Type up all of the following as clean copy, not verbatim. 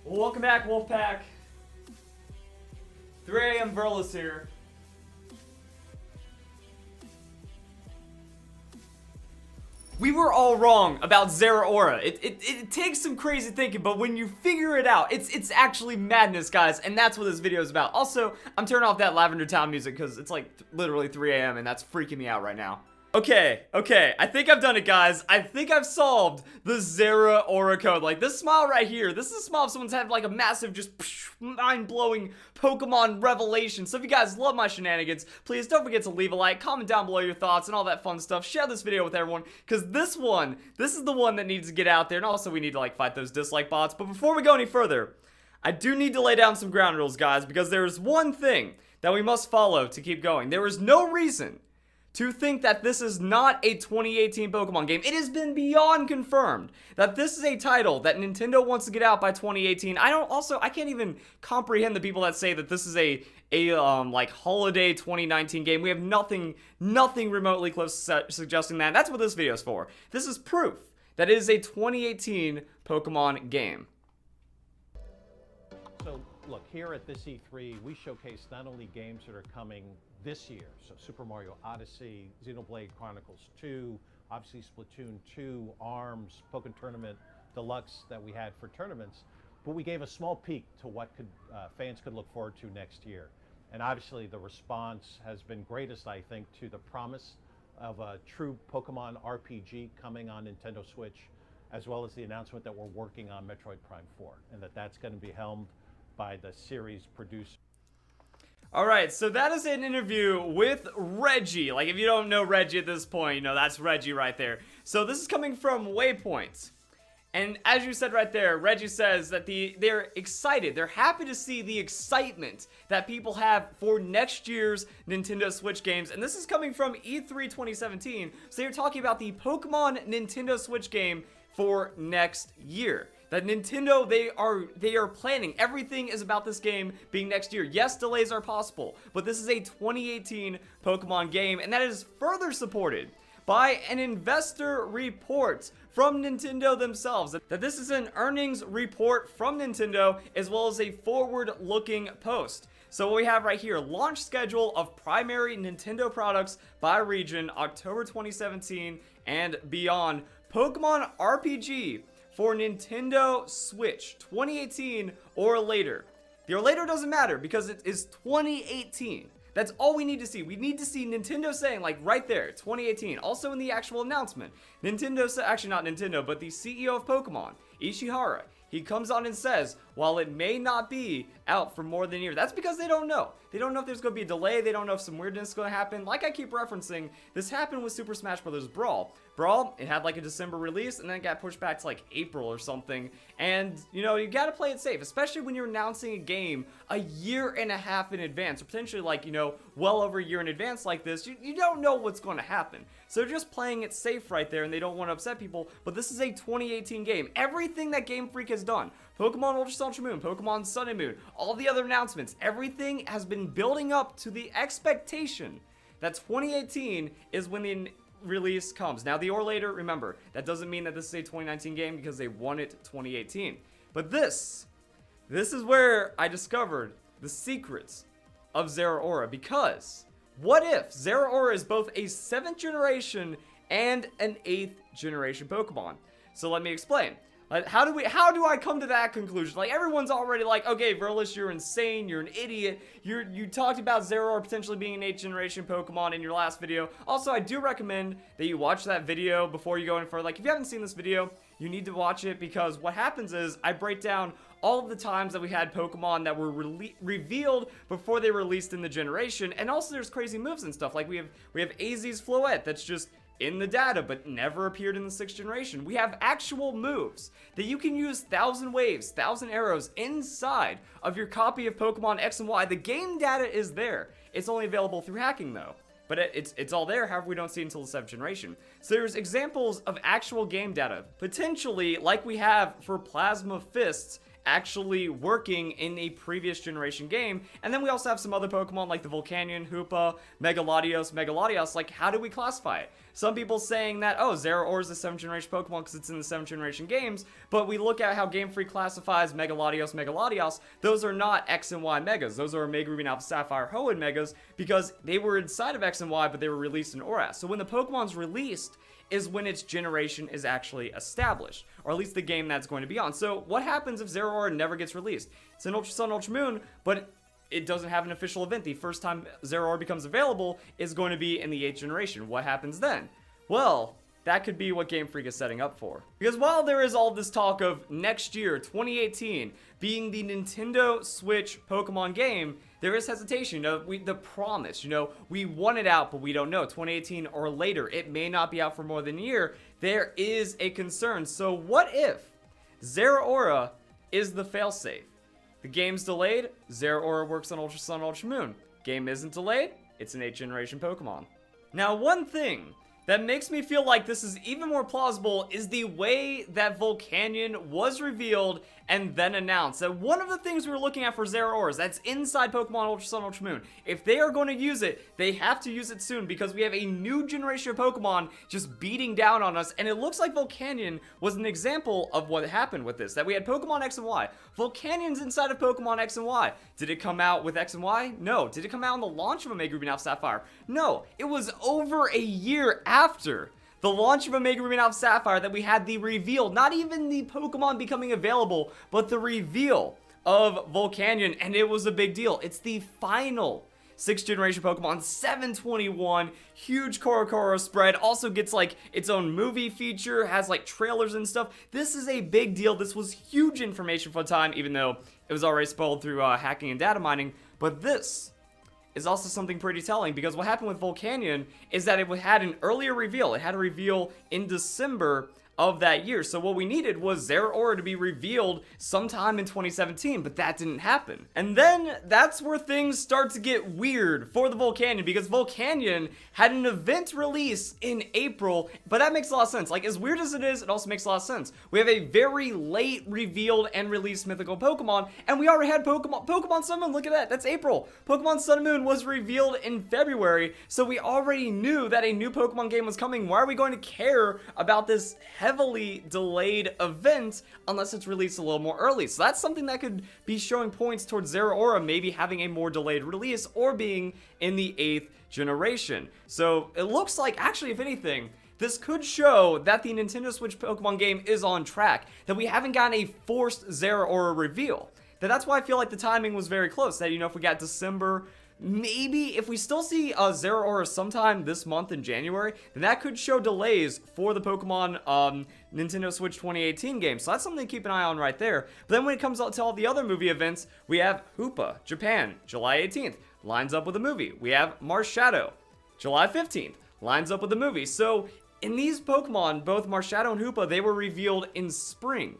Welcome back, Wolfpack. 3 a.m. Verlis here. We were all wrong about Zeraora. It takes some crazy thinking, but when you figure it out, it's actually madness, guys, and that's what this video is about. Also, I'm turning off that Lavender Town music because it's like literally 3 a.m. and that's freaking me out right now. Okay, I think I've done it, guys. I think I've solved the Zeraora code. Like, this smile right here, this is a smile if someone's had, like, a massive, just mind-blowing Pokemon revelation. So if you guys love my shenanigans, please don't forget to leave a like, comment down below your thoughts, and all that fun stuff. Share this video with everyone, because this is the one that needs to get out there, and also we need to, like, fight those dislike bots. But before we go any further, I do need to lay down some ground rules, guys, because there is one thing that we must follow to keep going. There is no reason to think that this is not a 2018 Pokemon game. It has been beyond confirmed that this is a title that Nintendo wants to get out by 2018. I can't even comprehend the people that say that this is a like holiday 2019 game. We have nothing remotely close to suggesting that. That's what this video is for. This is proof that it is a 2018 Pokemon game. So look, here at this E3, we showcase not only games that are coming this year, so Super Mario Odyssey, Xenoblade Chronicles 2, obviously Splatoon 2, ARMS, Pokken Tournament Deluxe that we had for tournaments, but we gave a small peek to what fans could look forward to next year. And obviously the response has been greatest, I think, to the promise of a true Pokemon RPG coming on Nintendo Switch, as well as the announcement that we're working on Metroid Prime 4, and that's going to be helmed by the series producer. Alright, so that is an interview with Reggie. Like, if you don't know Reggie at this point, you know, that's Reggie right there. So this is coming from Waypoint. And as you said right there, Reggie says that they're excited. They're happy to see the excitement that people have for next year's Nintendo Switch games. And this is coming from E3 2017. So you're talking about the Pokemon Nintendo Switch game for next year. That Nintendo, they are planning. Everything is about this game being next year. Yes, delays are possible, but this is a 2018 Pokemon game, and that is further supported by an investor report from Nintendo themselves. That this is an earnings report from Nintendo, as well as a forward-looking post. So what we have right here, launch schedule of primary Nintendo products by region, October 2017 and beyond. Pokemon RPG for Nintendo Switch 2018 or later. The or later doesn't matter because it is 2018. That's all we need to see. We need to see Nintendo saying, like, right there, 2018. Also in the actual announcement, actually not Nintendo, but the CEO of Pokemon, Ishihara, he comes on and says, while it may not be out for more than a year, that's because they don't know. They don't know if there's going to be a delay. They don't know if some weirdness is going to happen. Like I keep referencing, this happened with Super Smash Bros. Brawl. It had like a December release, and then it got pushed back to like April or something. And, you know, you got to play it safe, especially when you're announcing a game a year and a half in advance, or potentially like, you know, well over a year in advance like this. You don't know what's going to happen. So they're just playing it safe right there, and they don't want to upset people. But this is a 2018 game. Everything that Game Freak has done, Pokemon Ultra Sun Ultra Moon, Pokemon Sun and Moon, all the other announcements, everything has been building up to the expectation that 2018 is when the release comes. Now, the or later, remember, that doesn't mean that this is a 2019 game because they won it 2018. But this is where I discovered the secrets of Zeraora, because what if Zeraora is both a 7th generation and an 8th generation Pokemon? So let me explain. How do I come to that conclusion? Like, everyone's already like, okay, Verlis, you're insane, you're an idiot. You talked about Zeraora potentially being an 8th generation Pokemon in your last video. Also, I do recommend that you watch that video before you go in further. Like, if you haven't seen this video, you need to watch it, because what happens is I break down all of the times that we had Pokemon that were revealed before they released in the generation, and also there's crazy moves and stuff. Like, we have AZ's Floette that's just in the data, but never appeared in the 6th generation. We have actual moves that you can use 1,000 waves, 1,000 arrows inside of your copy of Pokemon X and Y. The game data is there. It's only available through hacking though. But it's all there, however we don't see it until the 7th generation. So there's examples of actual game data, potentially like we have for Plasma Fists actually working in a previous generation game. And then we also have some other Pokemon like the Volcanion, Hoopa, Megalodios. Like, how do we classify it? Some people saying that, oh, Zeraora is a 7th generation Pokemon because it's in the 7th generation games, but we look at how Game Freak classifies Megalodios. Those are not X and Y Megas. Those are Omega Ruby and Alpha Sapphire Hoenn Megas because they were inside of X and Y, but they were released in ORAS. So when the Pokemon's released is when its generation is actually established, or at least the game that's going to be on. So what happens if Zeraora never gets released? It's an Ultra Sun, Ultra Moon, but it doesn't have an official event. The first time Zeraora becomes available is going to be in the 8th generation. What happens then? Well, that could be what Game Freak is setting up for. Because while there is all this talk of next year, 2018, being the Nintendo Switch Pokemon game, there is hesitation. The promise, we want it out, but we don't know. 2018 or later, it may not be out for more than a year. There is a concern. So what if Zeraora is the failsafe? The game's delayed, Zeraora works on Ultra Sun, Ultra Moon. Game isn't delayed, it's an 8th generation Pokemon. Now, one thing that makes me feel like this is even more plausible is the way that Volcanion was revealed and then announced. That one of the things we were looking at for Zeraora is that's inside Pokemon Ultra Sun, Ultra Moon. If they are going to use it, they have to use it soon because we have a new generation of Pokemon just beating down on us, and it looks like Volcanion was an example of what happened with this. That we had Pokemon X and Y. Volcanion's inside of Pokemon X and Y. Did it come out with X and Y? No. Did it come out on the launch of Omega Ruby and Alpha Sapphire? No. It was over a year after the launch of Omega Ruby and Alpha Sapphire that we had the reveal, not even the Pokemon becoming available, but the reveal of Volcanion, and it was a big deal. It's the final 6th generation Pokemon, 721, huge Korokoro spread, also gets like its own movie feature, has like trailers and stuff. This is a big deal. This was huge information for the time, even though it was already spoiled through hacking and data mining, but this is also something pretty telling because what happened with Volcanion is that it had an earlier reveal. It had a reveal in December of that year. So what we needed was Zeraora to be revealed sometime in 2017, but that didn't happen. And then that's where things start to get weird for the Volcanion because Volcanion had an event release in April, but that makes a lot of sense. Like, as weird as it is, it also makes a lot of sense. We have a very late revealed and released mythical Pokemon, and we already had Pokemon Sun and Moon. Look at that, that's April. Pokemon Sun and Moon was revealed in February, so we already knew that a new Pokemon game was coming. Why are we going to care about this heavily delayed event unless it's released a little more early? So that's something that could be showing points towards Zeraora maybe having a more delayed release or being in the 8th generation. So it looks like, actually, if anything, this could show that the Nintendo Switch Pokemon game is on track, that we haven't gotten a forced Zeraora reveal. That's why I feel like the timing was very close, that, if we got December, maybe if we still see Zeraora sometime this month in January, then that could show delays for the Pokemon Nintendo Switch 2018 game. So that's something to keep an eye on right there. But then when it comes to all the other movie events, we have Hoopa, Japan, July 18th, lines up with a movie. We have Marshadow, July 15th, lines up with a movie. So in these Pokemon, both Marshadow and Hoopa, they were revealed in spring.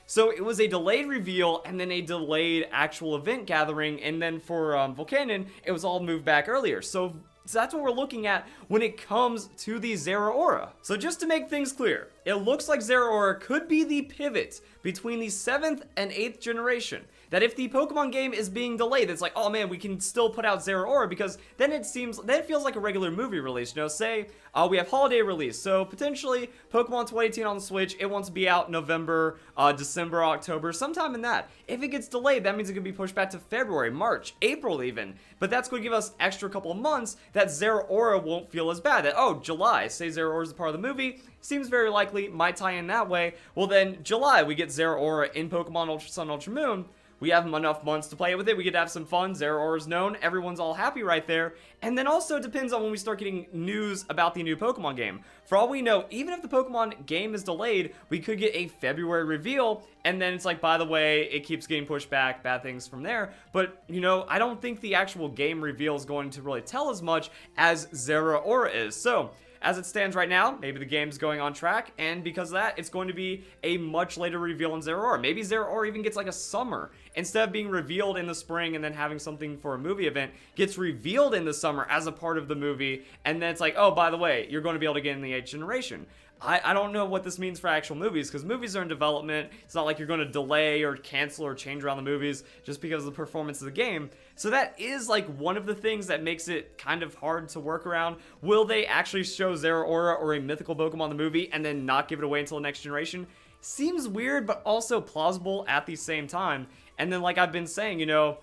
So it was a delayed reveal and then a delayed actual event gathering, and then for Volcanion, it was all moved back earlier. So that's what we're looking at when it comes to the Zeraora. So just to make things clear, it looks like Zeraora could be the pivot between the 7th and 8th generation. That if the Pokemon game is being delayed, it's like, oh man, we can still put out Zeraora, because then it feels like a regular movie release. Say we have holiday release, so potentially Pokemon 2018 on the Switch, it wants to be out November, December, October, sometime in that. If it gets delayed, that means it could be pushed back to February, March, April even. But that's going to give us extra couple of months that Zeraora won't feel as bad. That, oh, July, say Zeraora is a part of the movie, seems very likely, might tie in that way. Well then, July, we get Zeraora in Pokemon Ultra Sun, Ultra Moon. We have enough months to play with it. We get to have some fun. Zeraora's known. Everyone's all happy right there. And then also it depends on when we start getting news about the new Pokemon game. For all we know, even if the Pokemon game is delayed, we could get a February reveal. And then it's like, by the way, it keeps getting pushed back, bad things from there. But, I don't think the actual game reveal is going to really tell as much as Zeraora is. So as it stands right now, maybe the game's going on track, and because of that, it's going to be a much later reveal in Zeraora. Maybe Zeraora even gets like a summer. Instead of being revealed in the spring and then having something for a movie event, gets revealed in the summer as a part of the movie, and then it's like, oh, by the way, you're going to be able to get in the 8th generation. I don't know what this means for actual movies, because movies are in development. It's not like you're going to delay or cancel or change around the movies just because of the performance of the game. So that is like one of the things that makes it kind of hard to work around. Will they actually show Zeraora or a mythical Pokemon in the movie and then not give it away until the next generation? Seems weird, but also plausible at the same time. And then, like I've been saying, you know,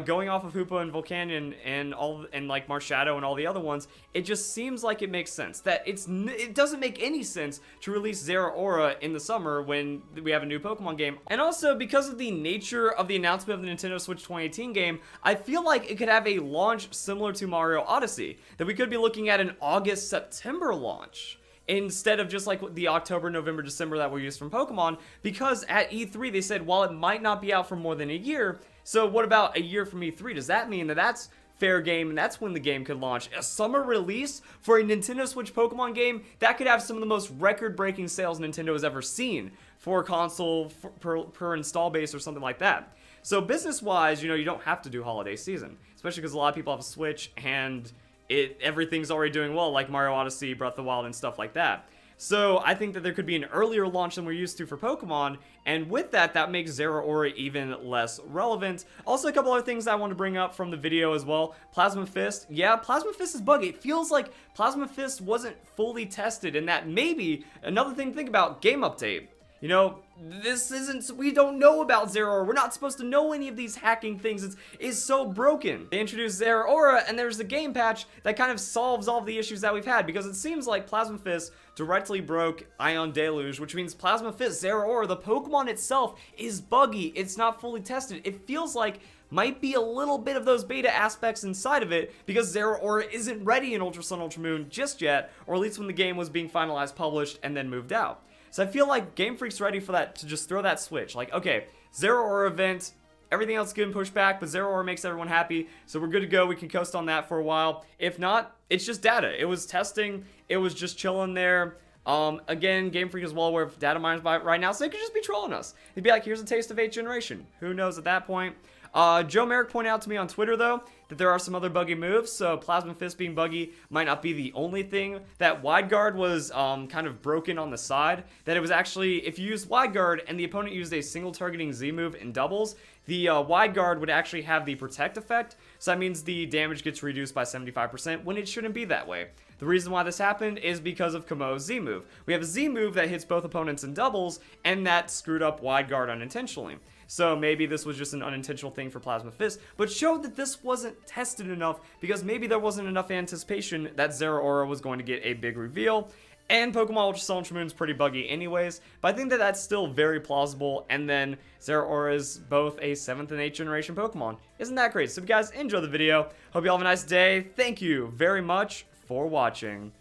going off of Hoopa and Volcanion and like Marshadow and all the other ones, it just seems like it makes sense. That it doesn't make any sense to release Zeraora in the summer when we have a new Pokemon game. And also, because of the nature of the announcement of the Nintendo Switch 2018 game, I feel like it could have a launch similar to Mario Odyssey. That we could be looking at an August-September launch, instead of just like the October, November, December that we used from Pokemon, because at E3 they said while it might not be out for more than a year, so what about a year from E3? Does that mean that that's fair game and that's when the game could launch? A summer release for a Nintendo Switch Pokemon game that could have some of the most record-breaking sales Nintendo has ever seen for a console per install base or something like that. So business-wise, you know, you don't have to do holiday season, especially because a lot of people have a Switch and everything's already doing well, like Mario Odyssey, Breath of the Wild, and stuff like that. So I think that there could be an earlier launch than we're used to for Pokemon, and with that, that makes Zeraora even less relevant. Also, a couple other things I want to bring up from the video as well. Plasma Fist. Yeah, Plasma Fist is buggy. It feels like Plasma Fist wasn't fully tested, and that maybe, another thing to think about, game update. You know, we don't know about Zeraora. We're not supposed to know any of these hacking things. It's so broken. They introduced Zeraora, and there's a game patch that kind of solves all of the issues that we've had, because it seems like Plasma Fist directly broke Ion Deluge, which means Plasma Fist, Zeraora, the Pokemon itself, is buggy. It's not fully tested. It feels like might be a little bit of those beta aspects inside of it, because Zeraora isn't ready in Ultra Sun, Ultra Moon just yet, or at least when the game was being finalized, published, and then moved out. So I feel like Game Freak's ready for that, to just throw that switch. Like, okay, Zeraora event, everything else is getting pushed back, but Zeraora makes everyone happy, so we're good to go. We can coast on that for a while. If not, it's just data. It was testing. It was just chilling there. Again, Game Freak is well aware of data miners right now, so they could just be trolling us. They'd be like, here's a taste of 8th generation. Who knows at that point? Joe Merrick pointed out to me on Twitter, though, that there are some other buggy moves, so Plasma Fist being buggy might not be the only thing. That Wide Guard was kind of broken on the side, that it was actually, if you used Wide Guard and the opponent used a single targeting Z move in doubles, the Wide Guard would actually have the Protect effect, so that means the damage gets reduced by 75% when it shouldn't be that way. The reason why this happened is because of Kamo's Z move. We have a Z move that hits both opponents in doubles, and that screwed up Wide Guard unintentionally. So maybe this was just an unintentional thing for Plasma Fist, but showed that this wasn't tested enough, because maybe there wasn't enough anticipation that Zeraora was going to get a big reveal. And Pokemon Ultra Sun, Ultra Moon is pretty buggy anyways, but I think that that's still very plausible, and then Zeraora is both a 7th and 8th generation Pokemon. Isn't that great? So if you guys enjoy the video, hope you all have a nice day. Thank you very much for watching.